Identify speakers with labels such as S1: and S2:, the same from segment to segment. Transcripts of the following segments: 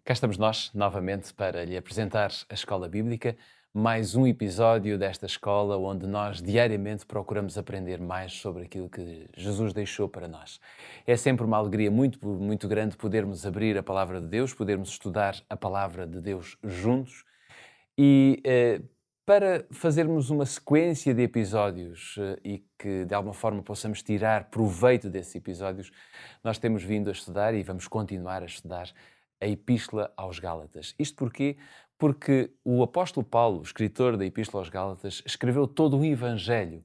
S1: Cá estamos nós, novamente, para lhe apresentar a Escola Bíblica, mais um episódio desta escola onde nós diariamente procuramos aprender mais sobre aquilo que Jesus deixou para nós. É sempre uma alegria muito grande podermos abrir a Palavra de Deus, podermos estudar a Palavra de Deus juntos e para fazermos uma sequência de episódios e que de alguma forma possamos tirar proveito desses episódios, nós temos vindo a estudar e vamos continuar a estudar a Epístola aos Gálatas. Isto porquê? Porque o apóstolo Paulo, escritor da Epístola aos Gálatas, escreveu todo um evangelho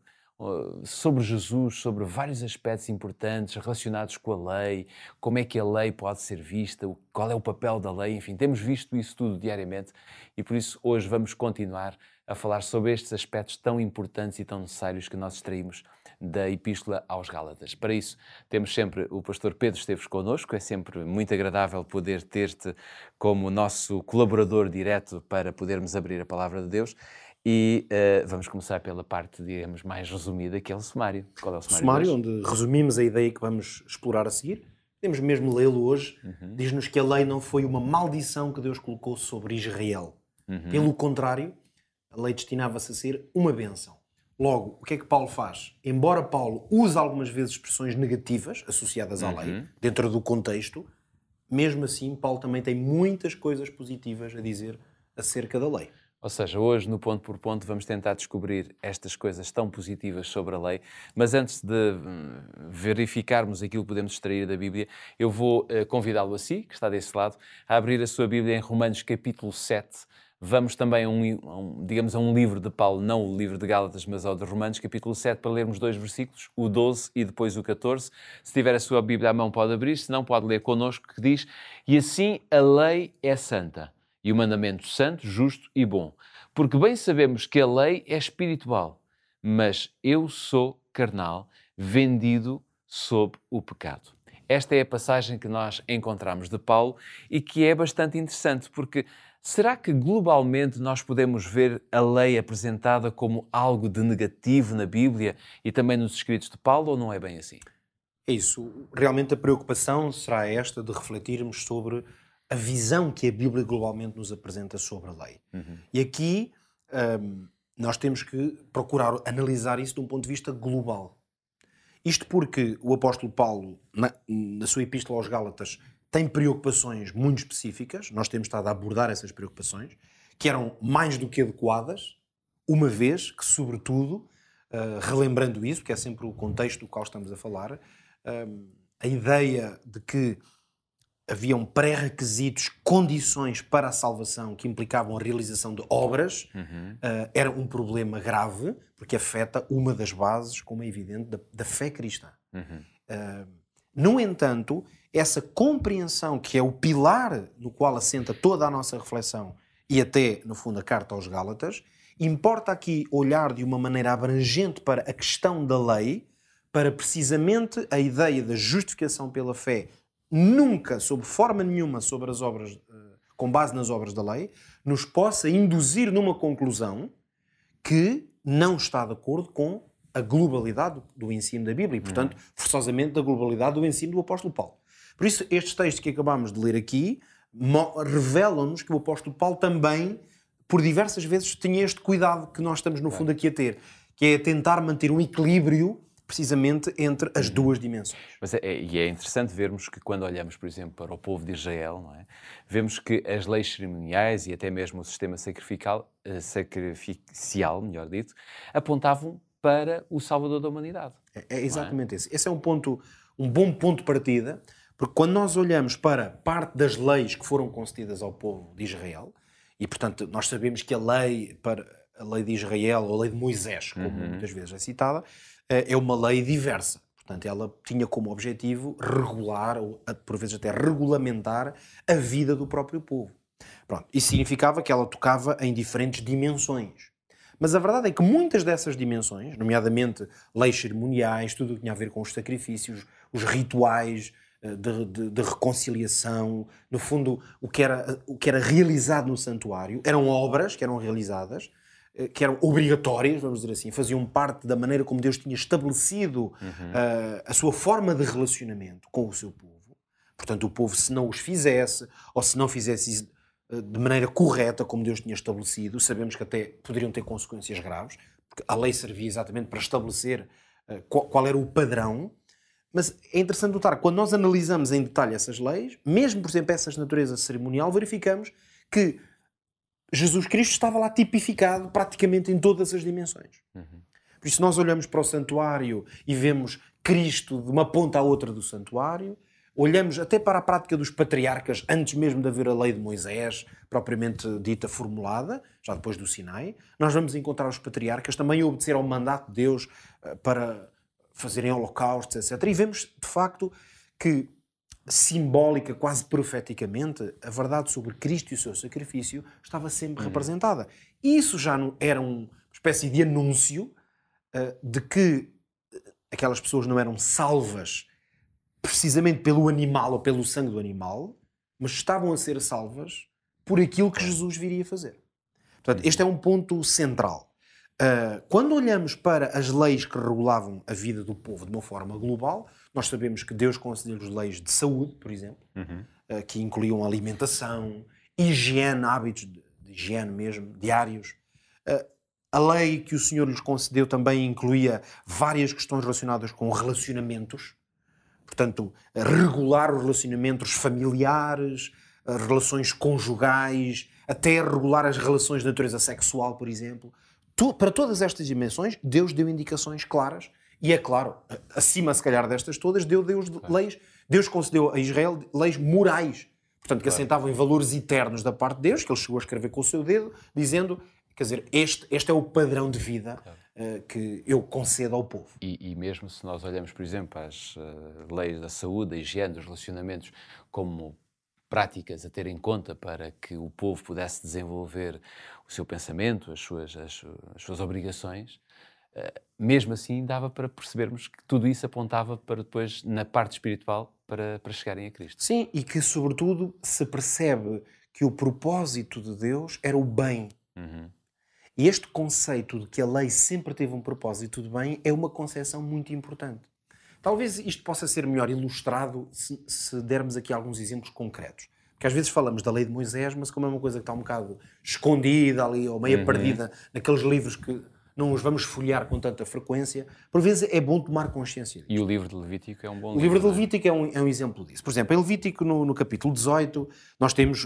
S1: sobre Jesus, sobre vários aspectos importantes relacionados com a lei, como é que a lei pode ser vista, qual é o papel da lei, enfim, temos visto isso tudo diariamente e por isso hoje vamos continuar a falar sobre estes aspectos tão importantes e tão necessários que nós extraímos da Epístola aos Gálatas. Para isso, temos sempre o pastor Pedro Esteves connosco, é sempre muito agradável poder ter-te como nosso colaborador direto para podermos abrir a Palavra de Deus e vamos começar pela parte, digamos, mais resumida, que é o sumário. Qual é o sumário?
S2: O sumário, onde resumimos a ideia que vamos explorar a seguir. Podemos mesmo lê-lo hoje. Diz-nos que a lei não foi uma maldição que Deus colocou sobre Israel. Pelo contrário, a lei destinava-se a ser uma bênção. Logo, o que é que Paulo faz? Embora Paulo use algumas vezes expressões negativas associadas à lei, dentro do contexto, mesmo assim, Paulo também tem muitas coisas positivas a dizer acerca da lei.
S1: Ou seja, hoje, no ponto por ponto, vamos tentar descobrir estas coisas tão positivas sobre a lei, mas antes de verificarmos aquilo que podemos extrair da Bíblia, eu vou convidá-lo a si, que está desse lado, a abrir a sua Bíblia em Romanos capítulo 7. Vamos também a um livro de Paulo, não o livro de Gálatas, mas ao de Romanos, capítulo 7, para lermos dois versículos, o 12 e depois o 14. Se tiver a sua Bíblia à mão, pode abrir, se não, pode ler connosco, que diz: "E assim a lei é santa, e o mandamento santo, justo e bom. Porque bem sabemos que a lei é espiritual, mas eu sou carnal, vendido sob o pecado." Esta é a passagem que nós encontramos de Paulo e que é bastante interessante, porque será que globalmente nós podemos ver a lei apresentada como algo de negativo na Bíblia e também nos escritos de Paulo, ou não é bem assim?
S2: É isso. Realmente a preocupação será esta de refletirmos sobre a visão que a Bíblia globalmente nos apresenta sobre a lei. E aqui nós temos que procurar analisar isso de um ponto de vista global. Isto porque o apóstolo Paulo, na sua Epístola aos Gálatas, tem preocupações muito específicas, nós temos estado a abordar essas preocupações, que eram mais do que adequadas, uma vez que, sobretudo, relembrando isso, que é sempre o contexto do qual estamos a falar, a ideia de que haviam pré-requisitos, condições para a salvação que implicavam a realização de obras, era um problema grave, porque afeta uma das bases, como é evidente, da fé cristã. No entanto, essa compreensão, que é o pilar no qual assenta toda a nossa reflexão e até, no fundo, a carta aos Gálatas, importa aqui olhar de uma maneira abrangente para a questão da lei, para precisamente a ideia da justificação pela fé, nunca, sob forma nenhuma, sobre as obras, com base nas obras da lei, nos possa induzir numa conclusão que não está de acordo com a globalidade do ensino da Bíblia e, portanto, forçosamente da globalidade do ensino do apóstolo Paulo. Por isso, estes textos que acabamos de ler aqui revelam-nos que o apóstolo Paulo também, por diversas vezes, tinha este cuidado que nós estamos, no fundo, aqui a ter, que é tentar manter um equilíbrio precisamente entre as duas dimensões.
S1: Mas é interessante vermos que quando olhamos, por exemplo, para o povo de Israel, não é? Vemos que as leis cerimoniais e até mesmo o sistema sacrificial, melhor dito, apontavam para o Salvador da humanidade.
S2: É exatamente esse. Esse é um bom ponto de partida, porque quando nós olhamos para parte das leis que foram concedidas ao povo de Israel, e portanto nós sabemos que a lei de Israel, ou a lei de Moisés, como muitas vezes é citada, é uma lei diversa. Portanto, ela tinha como objetivo regular, ou por vezes até regulamentar, a vida do próprio povo. Pronto. Isso significava que ela tocava em diferentes dimensões. Mas a verdade é que muitas dessas dimensões, nomeadamente leis cerimoniais, tudo o que tinha a ver com os sacrifícios, os rituais de reconciliação, no fundo, o que era realizado no santuário, eram obras que eram realizadas, que eram obrigatórias, vamos dizer assim, faziam parte da maneira como Deus tinha estabelecido a sua forma de relacionamento com o seu povo. Portanto, o povo, se não os fizesse, ou se não fizesse isso de maneira correta, como Deus tinha estabelecido, sabemos que até poderiam ter consequências graves, porque a lei servia exatamente para estabelecer qual era o padrão. Mas é interessante notar, quando nós analisamos em detalhe essas leis, mesmo, por exemplo, essas de natureza cerimonial, verificamos que Jesus Cristo estava lá tipificado praticamente em todas as dimensões. Por isso, nós olhamos para o santuário e vemos Cristo de uma ponta à outra do santuário, olhamos até para a prática dos patriarcas, antes mesmo de haver a lei de Moisés, propriamente dita, formulada, já depois do Sinai. Nós vamos encontrar os patriarcas também a obedecer ao mandato de Deus para fazerem holocaustos, etc. E vemos, de facto, que simbólica, quase profeticamente, a verdade sobre Cristo e o seu sacrifício estava sempre representada. E isso já era uma espécie de anúncio de que aquelas pessoas não eram salvas precisamente pelo animal ou pelo sangue do animal, mas estavam a ser salvas por aquilo que Jesus viria fazer. Portanto, este é um ponto central. Quando olhamos para as leis que regulavam a vida do povo de uma forma global, nós sabemos que Deus concedeu-lhes leis de saúde, por exemplo, que incluíam alimentação, higiene, hábitos de higiene mesmo, diários. A lei que o Senhor lhes concedeu também incluía várias questões relacionadas com relacionamentos, portanto, regular os relacionamentos familiares, relações conjugais, até regular as relações de natureza sexual, por exemplo. Para todas estas dimensões, Deus deu indicações claras e, é claro, acima, se calhar, destas todas, leis. Deus concedeu a Israel leis morais, portanto, que assentavam em valores eternos da parte de Deus, que ele chegou a escrever com o seu dedo, dizendo, quer dizer, este é o padrão de vida que eu concedo ao povo.
S1: E mesmo se nós olhamos, por exemplo, as leis da saúde, da higiene, dos relacionamentos, como práticas a ter em conta para que o povo pudesse desenvolver o seu pensamento, as suas obrigações, mesmo assim dava para percebermos que tudo isso apontava para depois, na parte espiritual, para chegarem a Cristo.
S2: Sim, e que sobretudo se percebe que o propósito de Deus era o bem. E este conceito de que a lei sempre teve um propósito de bem é uma concepção muito importante. Talvez isto possa ser melhor ilustrado se dermos aqui alguns exemplos concretos. Porque às vezes falamos da lei de Moisés, mas como é uma coisa que está um bocado escondida ali, ou meio perdida, naqueles livros que não os vamos folhear com tanta frequência, por vezes é bom tomar consciência disso.
S1: E o livro de Levítico é um bom livro.
S2: O livro de Levítico é um exemplo disso. Por exemplo, em Levítico, no capítulo 18, nós temos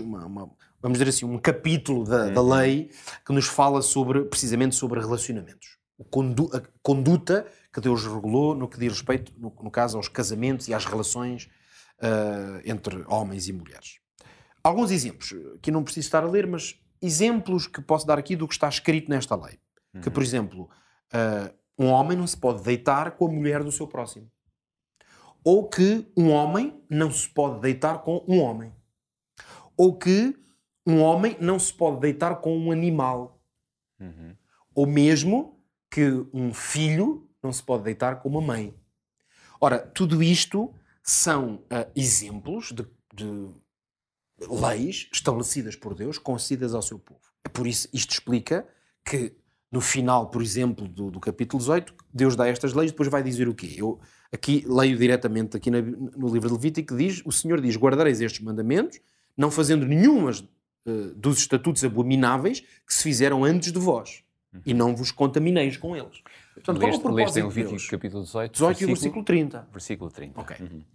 S2: vamos dizer assim, um capítulo da lei que nos fala precisamente sobre relacionamentos. A conduta que Deus regulou no que diz respeito, no caso, aos casamentos e às relações entre homens e mulheres. Alguns exemplos, que não preciso estar a ler, mas exemplos que posso dar aqui do que está escrito nesta lei. Que, por exemplo, um homem não se pode deitar com a mulher do seu próximo. Ou que um homem não se pode deitar com um homem. Ou que um homem não se pode deitar com um animal. Ou mesmo que um filho não se pode deitar com uma mãe. Ora, tudo isto são exemplos de leis estabelecidas por Deus, concedidas ao seu povo. É por isso, isto explica que no final, por exemplo, do capítulo 18, Deus dá estas leis e depois vai dizer o quê? Eu aqui leio diretamente aqui no livro de Levítico, o Senhor diz: guardareis estes mandamentos, não fazendo nenhuma dos estatutos abomináveis que se fizeram antes de vós, e não vos contamineis com eles. Portanto, qual é o propósito
S1: em Levítico,
S2: de Deus?
S1: capítulo 18,
S2: 18 e o versículo 30.
S1: Versículo 30.
S2: Ok.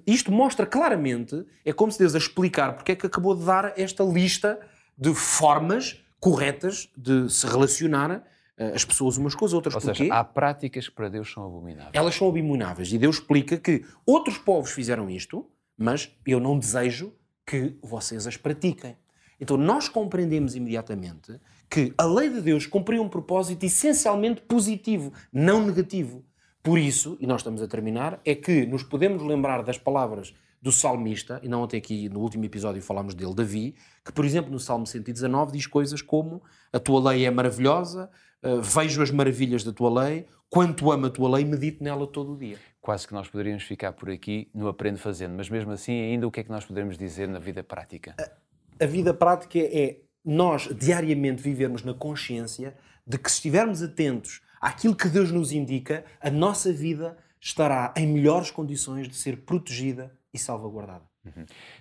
S2: Isto mostra claramente, é como se Deus a explicar porque é que acabou de dar esta lista de formas corretas de se relacionar as pessoas umas com as outras.
S1: Ou seja, há práticas que para Deus são abomináveis.
S2: Elas são abomináveis. E Deus explica que outros povos fizeram isto, mas eu não desejo que vocês as pratiquem. Então nós compreendemos imediatamente que a lei de Deus cumpria um propósito essencialmente positivo, não negativo. Por isso, e nós estamos a terminar, é que nos podemos lembrar das palavras do salmista, e não até aqui no último episódio falámos dele, Davi, que, por exemplo, no Salmo 119 diz coisas como: a tua lei é maravilhosa, vejo as maravilhas da tua lei, quanto amo a tua lei, medito nela todo o dia.
S1: Quase que nós poderíamos ficar por aqui no aprendo fazendo, mas mesmo assim, ainda o que é que nós podemos dizer na vida prática?
S2: A vida prática é nós diariamente vivermos na consciência de que, se estivermos atentos àquilo que Deus nos indica, a nossa vida estará em melhores condições de ser protegida e salvaguardada.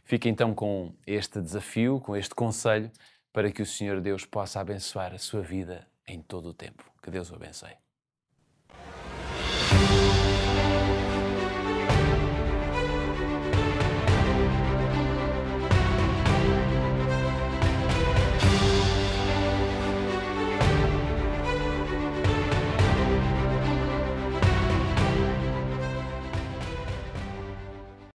S1: Fica então com este desafio, com este conselho, para que o Senhor Deus possa abençoar a sua vida em todo o tempo. Que Deus o abençoe.